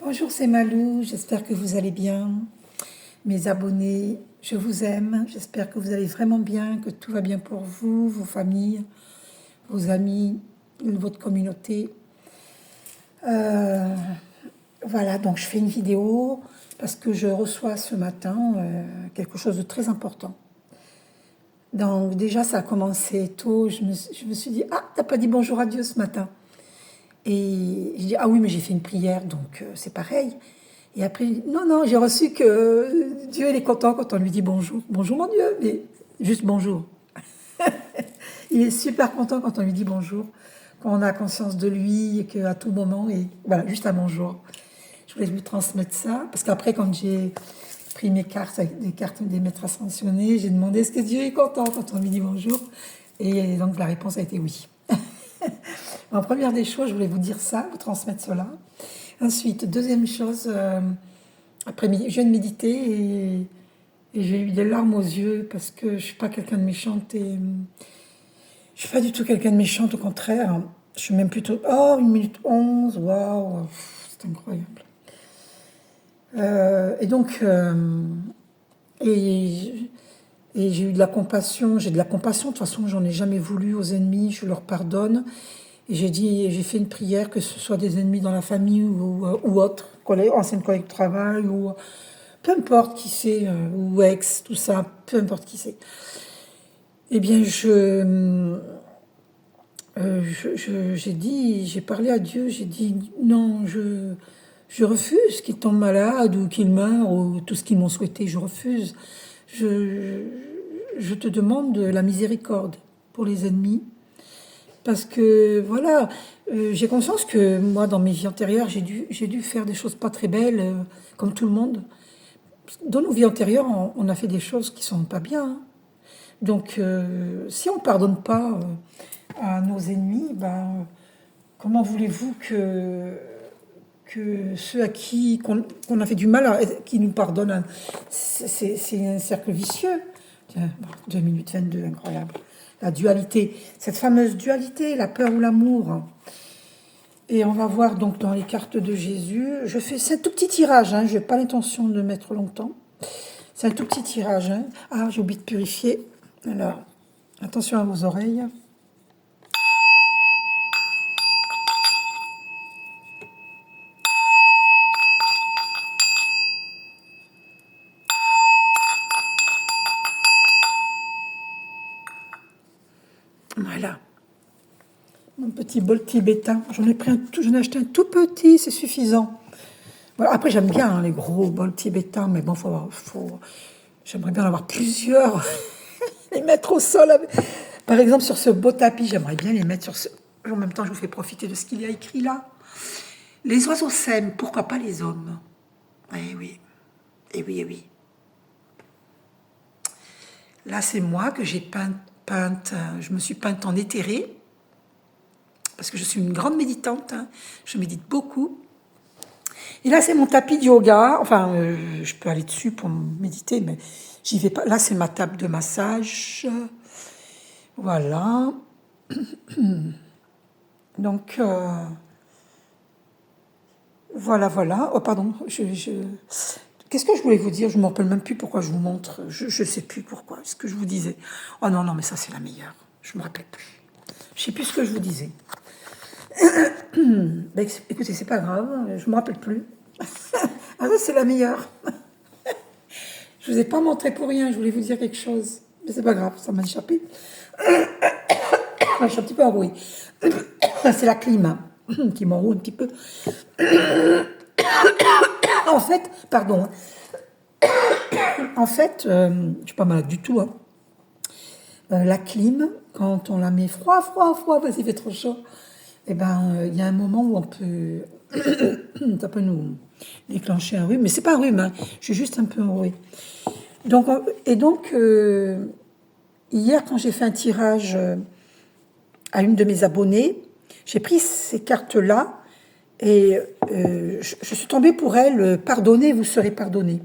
Bonjour, c'est Malou, j'espère que vous allez bien. Mes abonnés, je vous aime, j'espère que vous allez vraiment bien, que tout va bien pour vous, vos familles, vos amis, votre communauté. Euh, voilà, donc je fais une vidéo parce que je reçois ce matin quelque chose de très important. Donc déjà, ça a commencé tôt, je me suis dit, ah, t'as pas dit bonjour à Dieu ce matin. Et je dis, ah oui, mais j'ai fait une prière, donc c'est pareil. Et après, non, non, j'ai reçu que Dieu, il est content quand on lui dit bonjour. Bonjour mon Dieu, mais juste bonjour. Il est super content quand on lui dit bonjour, quand on a conscience de lui et qu'à tout moment, et voilà, juste un bonjour. Je voulais lui transmettre ça, parce qu'après, quand j'ai pris mes cartes, avec des cartes des maîtres ascensionnés, j'ai demandé est-ce que Dieu est content quand on lui dit bonjour. Et donc la réponse a été oui. En première des choses, je voulais vous dire ça, vous transmettre cela. Ensuite, deuxième chose, après, je viens de méditer et j'ai eu des larmes aux yeux parce que je ne suis pas quelqu'un de méchante et je ne suis pas du tout quelqu'un de méchante, au contraire. Je suis même plutôt. Oh, 1 minute 11, waouh, c'est incroyable. Et donc, et, et j'ai eu de la compassion, j'ai de la compassion, de toute façon, j'en ai jamais voulu aux ennemis, je leur pardonne. Et j'ai fait une prière, que ce soit des ennemis dans la famille ou autres, anciennes collègues de travail, ou peu importe qui c'est, ou ex, tout ça, peu importe qui c'est. Eh bien, j'ai parlé à Dieu, j'ai dit non, je refuse qu'il tombe malade ou qu'il meure ou tout ce qu'ils m'ont souhaité, je refuse. Je, je te demande de la miséricorde pour les ennemis. Parce que voilà, j'ai conscience que moi, dans mes vies antérieures, j'ai dû faire des choses pas très belles, comme tout le monde. Dans nos vies antérieures, on a fait des choses qui sont pas bien, hein. Donc, si on ne pardonne pas à nos ennemis, ben, comment voulez-vous que ceux à qui qu'on a fait du mal, qui nous pardonnent, hein? C'est un cercle vicieux. Tiens, 2 minutes 22, incroyable. La dualité, cette fameuse dualité, la peur ou l'amour. Et on va voir donc dans les cartes de Jésus. C'est un tout petit tirage, hein, je n'ai pas l'intention de mettre longtemps. C'est un tout petit tirage, hein. Ah, j'ai oublié de purifier. Alors, attention à vos oreilles. Voilà. Mon petit bol tibétain. J'en ai acheté un tout petit, c'est suffisant. Voilà. Après, j'aime bien hein, les gros bols tibétains, mais bon, j'aimerais bien en avoir plusieurs. Les mettre au sol. Par exemple, sur ce beau tapis, j'aimerais bien les mettre sur ce. En même temps, je vous fais profiter de ce qu'il y a écrit là. Les oiseaux s'aiment, pourquoi pas les hommes? Eh oui, eh oui, eh oui. Là, c'est moi que j'ai peinte, je me suis peinte en éthéré, parce que je suis une grande méditante, hein. Je médite beaucoup. Et là, c'est mon tapis de yoga. Enfin, je peux aller dessus pour méditer, mais j'y vais pas. Là, c'est ma table de massage. Voilà. Donc, voilà. Oh, pardon. Qu'est-ce que je voulais vous dire? Je ne me rappelle même plus pourquoi je vous montre. Je ne sais plus pourquoi. Ce que je vous disais. Oh non, non, mais ça, c'est la meilleure. Je ne me rappelle plus. Je ne sais plus ce que je vous disais. Ben, écoutez, c'est pas grave. Je ne me rappelle plus. Ah, ça, c'est la meilleure. Je ne vous ai pas montré pour rien. Je voulais vous dire quelque chose. Mais c'est pas grave, ça m'a échappé. Je suis un petit peu enrouée. C'est la clim hein, qui m'enroue un petit peu. En fait, pardon. En fait, je ne suis pas malade du tout. Hein. La clim, quand on la met froid, parce qu'il fait trop chaud, eh ben, il y a un moment où on peut, ça peut nous déclencher un rhume, mais c'est pas un rhume, hein, je suis juste un peu enrouée. Donc, hier, quand j'ai fait un tirage à une de mes abonnées, j'ai pris ces cartes-là et je suis tombée pour elle, pardonnez, vous serez pardonné.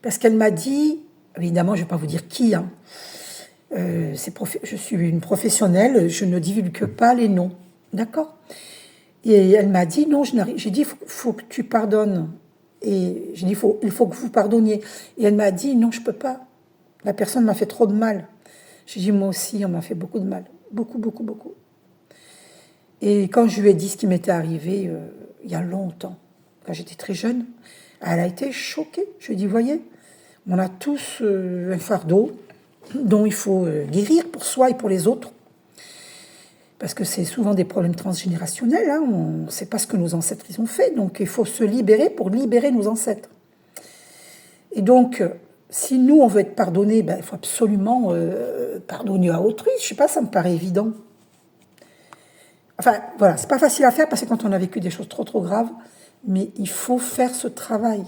Parce qu'elle m'a dit, évidemment, je ne vais pas vous dire qui, hein, je suis une professionnelle, je ne divulgue pas les noms, d'accord? Et elle m'a dit, non, j'ai dit, faut que tu pardonnes. Et j'ai dit, il faut que vous pardonniez. Et elle m'a dit, non, je peux pas. La personne m'a fait trop de mal. J'ai dit, moi aussi, on m'a fait beaucoup de mal. Beaucoup, beaucoup, beaucoup. Et quand je lui ai dit ce qui m'était arrivé il y a longtemps, quand j'étais très jeune, elle a été choquée. Je lui ai dit, voyez, on a tous un fardeau dont il faut guérir pour soi et pour les autres. Parce que c'est souvent des problèmes transgénérationnels. Hein. On ne sait pas ce que nos ancêtres ils ont fait. Donc il faut se libérer pour libérer nos ancêtres. Et donc, si nous, on veut être pardonné, ben, il faut absolument pardonner à autrui. Je ne sais pas, ça me paraît évident. Enfin, voilà, c'est pas facile à faire parce que quand on a vécu des choses trop, trop graves, mais il faut faire ce travail.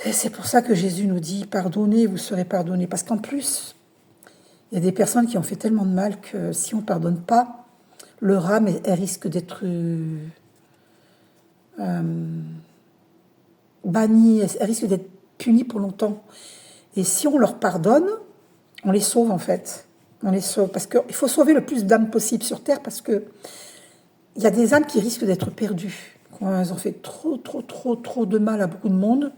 Et c'est pour ça que Jésus nous dit, pardonnez, vous serez pardonnés. Parce qu'en plus, il y a des personnes qui ont fait tellement de mal que si on ne pardonne pas, leur âme, elle risque d'être bannie, elle risque d'être punie pour longtemps. Et si on leur pardonne, on les sauve en fait. On les sauve. Parce qu'il faut sauver le plus d'âmes possible sur Terre parce que il y a des âmes qui risquent d'être perdues. Quand elles ont fait trop, trop, trop, trop de mal à beaucoup de monde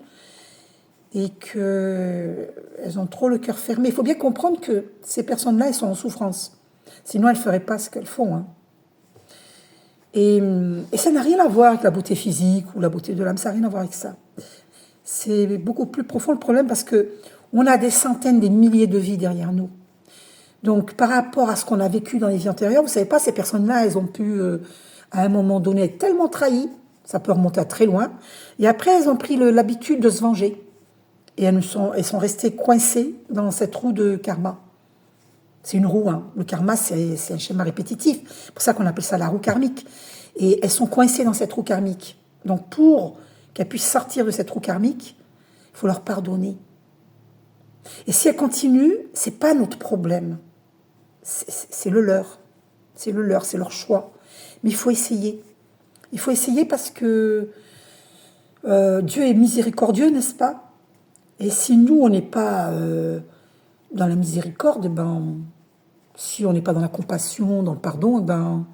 et qu'elles ont trop le cœur fermé. Il faut bien comprendre que ces personnes-là, elles sont en souffrance. Sinon, elles ne feraient pas ce qu'elles font. Hein. Et ça n'a rien à voir avec la beauté physique ou la beauté de l'âme. Ça n'a rien à voir avec ça. C'est beaucoup plus profond le problème parce qu'on a des centaines, des milliers de vies derrière nous. Donc, par rapport à ce qu'on a vécu dans les vies antérieures, vous ne savez pas, ces personnes-là, elles ont pu, à un moment donné, être tellement trahies, ça peut remonter à très loin, et après, elles ont pris l'habitude de se venger. Et elles sont restées coincées dans cette roue de karma. C'est une roue, hein. Le karma, c'est un schéma répétitif. C'est pour ça qu'on appelle ça la roue karmique. Et elles sont coincées dans cette roue karmique. Donc, pour qu'elles puissent sortir de cette roue karmique, il faut leur pardonner. Et si elles continuent, ce n'est pas notre problème. C'est le leur. C'est le leur, c'est leur choix. Mais il faut essayer. Il faut essayer parce que Dieu est miséricordieux, n'est-ce pas? Et si nous, on n'est pas dans la miséricorde, ben, si on n'est pas dans la compassion, dans le pardon, ben,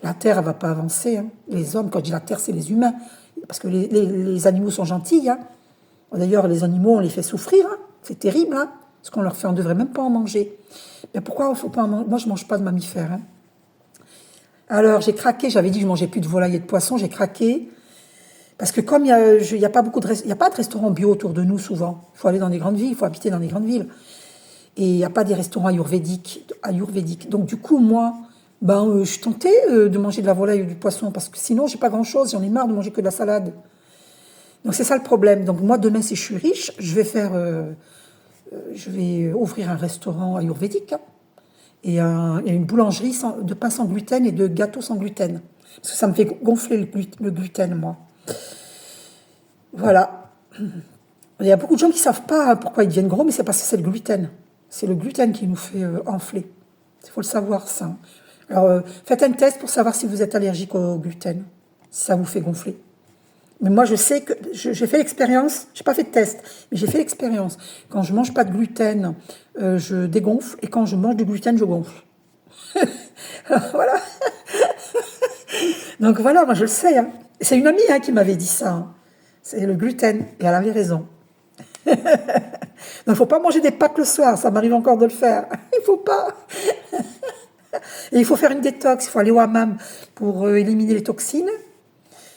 la terre, elle ne va pas avancer. Hein. Les hommes, quand je dis la terre, c'est les humains. Parce que les animaux sont gentils. Hein. D'ailleurs, les animaux, on les fait souffrir. Hein. C'est terrible. Hein. Ce qu'on leur fait, on ne devrait même pas en manger. Mais pourquoi il ne faut pas en manger? Moi, je ne mange pas de mammifères. Hein. Alors, j'ai craqué. J'avais dit que je ne mangeais plus de volaille et de poisson. J'ai craqué. Parce que comme il y a pas de restaurants bio autour de nous souvent. Il faut aller dans des grandes villes, il faut habiter dans des grandes villes. Et il n'y a pas des restaurants ayurvédiques. Donc du coup, moi, je suis tentée de manger de la volaille ou du poisson parce que sinon, j'ai pas grand-chose. J'en ai marre de manger que de la salade. Donc c'est ça le problème. Donc moi, demain, si je suis riche, je vais ouvrir un restaurant ayurvédique. Hein, et une boulangerie de pain sans gluten et de gâteaux sans gluten. Parce que ça me fait gonfler le gluten, moi. Voilà. Il y a beaucoup de gens qui ne savent pas pourquoi ils deviennent gros, mais c'est parce que c'est le gluten. C'est le gluten qui nous fait enfler. Il faut le savoir, ça. Alors, faites un test pour savoir si vous êtes allergique au gluten, si ça vous fait gonfler. Mais moi, je sais que j'ai fait l'expérience, je n'ai pas fait de test, mais j'ai fait l'expérience. Quand je ne mange pas de gluten, je dégonfle, et quand je mange du gluten, je gonfle. Voilà. Donc voilà, moi je le sais. Hein. C'est une amie qui m'avait dit ça. Hein. C'est le gluten, et elle avait raison. Donc il ne faut pas manger des pâtes le soir, ça m'arrive encore de le faire. Il ne faut pas. Et il faut faire une détox, il faut aller au hammam pour éliminer les toxines.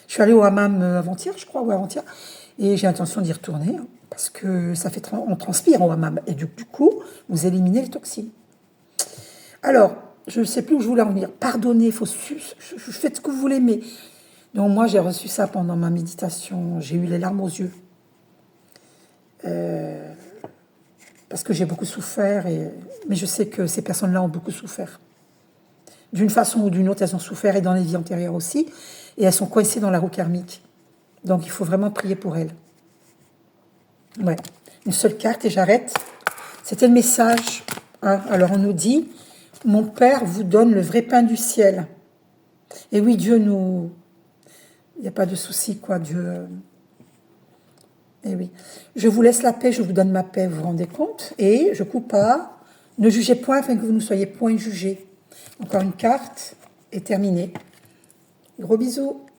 Je suis allée au hammam avant-hier, je crois, ou avant-hier, et j'ai l'intention d'y retourner, hein, parce que on transpire au hammam, et du coup, vous éliminez les toxines. Alors, je ne sais plus où je voulais en venir. Pardonnez, faites ce que vous voulez, mais... Donc moi, j'ai reçu ça pendant ma méditation, j'ai eu les larmes aux yeux. Parce que j'ai beaucoup souffert, mais je sais que ces personnes-là ont beaucoup souffert. D'une façon ou d'une autre, elles ont souffert, et dans les vies antérieures aussi, et elles sont coincées dans la roue karmique. Donc il faut vraiment prier pour elles. Ouais. Une seule carte et j'arrête. C'était le message. Hein. Alors on nous dit, mon Père vous donne le vrai pain du ciel. Et oui, Dieu nous... Il n'y a pas de souci, quoi, Dieu... Eh oui. Je vous laisse la paix, je vous donne ma paix, vous vous rendez compte? Et je coupe pas. Ne jugez point afin que vous ne soyez point jugés. Encore une carte et terminé. Gros bisous.